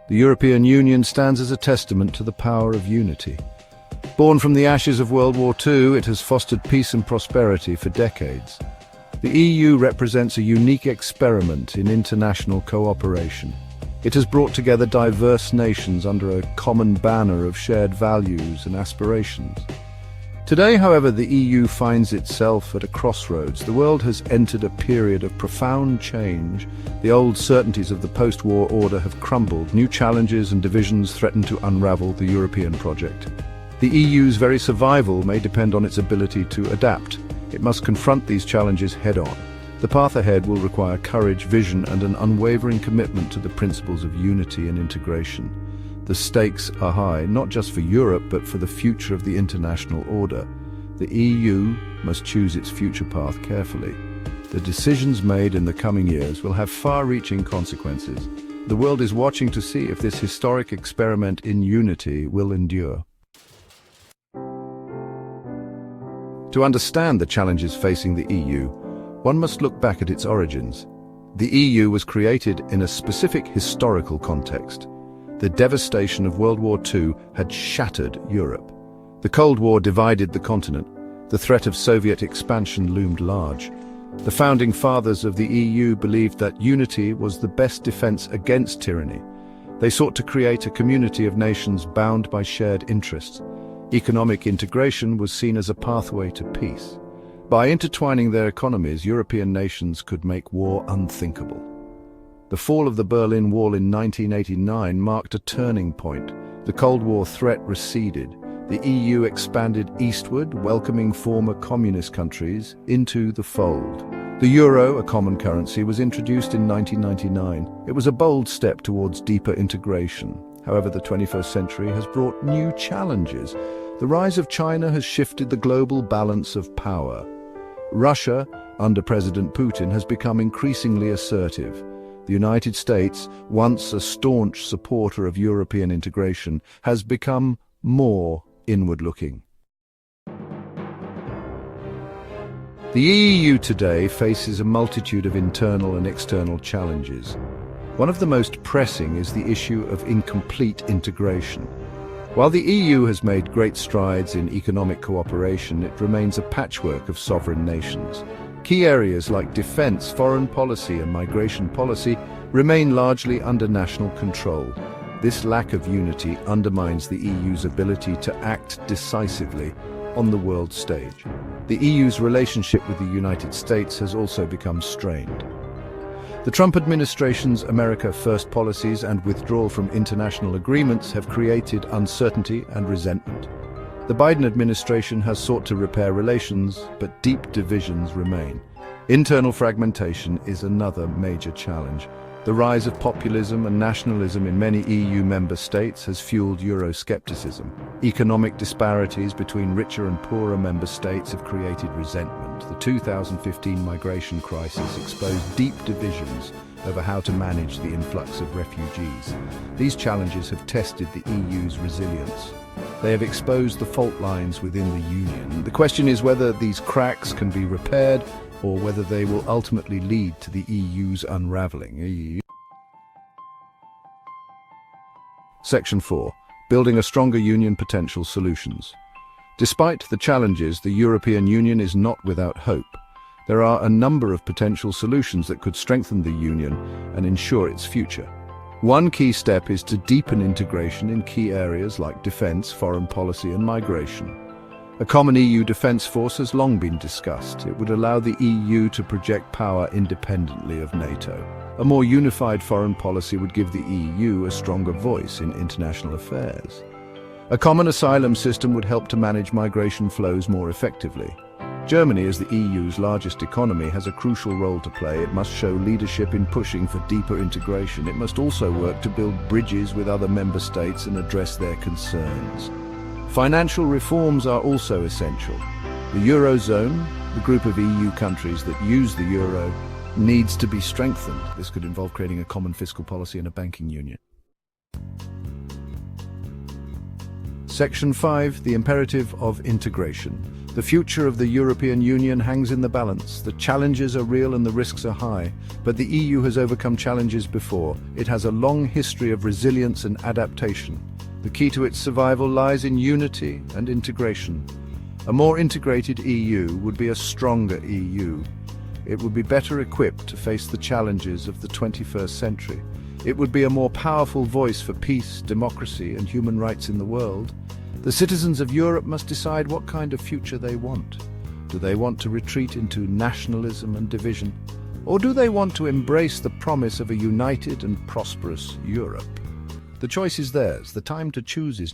The European Union stands as a testament to the power of unity. Born from the ashes of World War II, it has fostered peace and prosperity for decades. The EU represents a unique experiment in international cooperation. It has brought together diverse nations under a common banner of shared values and aspirations. Today, however, the EU finds itself at a crossroads. The world has entered a period of profound change. The old certainties of the post-war order have crumbled. New challenges and divisions threaten to unravel the European project. The EU's very survival may depend on its ability to adapt. It must confront these challenges head-on. The path ahead will require courage, vision, and an unwavering commitment to the principles of unity and integration. The stakes are high, not just for Europe, but for the future of the international order. The EU must choose its future path carefully. The decisions made in the coming years will have far-reaching consequences. The world is watching to see if this historic experiment in unity will endure. To understand the challenges facing the EU, one must look back at its origins. The EU was created in a specific historical context. The devastation of World War II had shattered Europe. The Cold War divided the continent. The threat of Soviet expansion loomed large. The founding fathers of the EU believed that unity was the best defense against tyranny. They sought to create a community of nations bound by shared interests. Economic integration was seen as a pathway to peace. By intertwining their economies, European nations could make war unthinkable. The fall of the Berlin Wall in 1989 marked a turning point. The Cold War threat receded. The EU expanded eastward, welcoming former communist countries into the fold. The euro, a common currency, was introduced in 1999. It was a bold step towards deeper integration. However, the 21st century has brought new challenges. The rise of China has shifted the global balance of power. Russia, under President Putin, has become increasingly assertive. The United States, once a staunch supporter of European integration, has become more inward-looking. The EU today faces a multitude of internal and external challenges. One of the most pressing is the issue of incomplete integration. While the EU has made great strides in economic cooperation, it remains a patchwork of sovereign nations. Key areas like defense, foreign policy, and migration policy remain largely under national control. This lack of unity undermines the EU's ability to act decisively on the world stage. The EU's relationship with the United States has also become strained. The Trump administration's America First policies and withdrawal from international agreements have created uncertainty and resentment. The Biden administration has sought to repair relations, but deep divisions remain. Internal fragmentation is another major challenge. The rise of populism and nationalism in many EU member states has fueled Euroscepticism. Economic disparities between richer and poorer member states have created resentment. The 2015 migration crisis exposed deep divisions over how to manage the influx of refugees. These challenges have tested the EU's resilience. They have exposed the fault lines within the Union. The question is whether these cracks can be repaired or whether they will ultimately lead to the EU's unraveling. Section 4. Building a stronger Union potential solutions. Despite the challenges, the European Union is not without hope. There are a number of potential solutions that could strengthen the Union and ensure its future. One key step is to deepen integration in key areas like defense, foreign policy, and migration. A common EU defense force has long been discussed. It would allow the EU to project power independently of NATO. A more unified foreign policy would give the EU a stronger voice in international affairs. A common asylum system would help to manage migration flows more effectively. Germany, as the EU's largest economy, has a crucial role to play. It must show leadership in pushing for deeper integration. It must also work to build bridges with other member states and address their concerns. Financial reforms are also essential. The Eurozone, the group of EU countries that use the euro, needs to be strengthened. This could involve creating a common fiscal policy and a banking union. Section 5. The imperative of integration. The future of the European Union hangs in the balance. The challenges are real and the risks are high, but the EU has overcome challenges before. It has a long history of resilience and adaptation. The key to its survival lies in unity and integration. A more integrated EU would be a stronger EU. It would be better equipped to face the challenges of the 21st century. It would be a more powerful voice for peace, democracy, and human rights in the world. The citizens of Europe must decide what kind of future they want. Do they want to retreat into nationalism and division? Or do they want to embrace the promise of a united and prosperous Europe? The choice is theirs. The time to choose is now.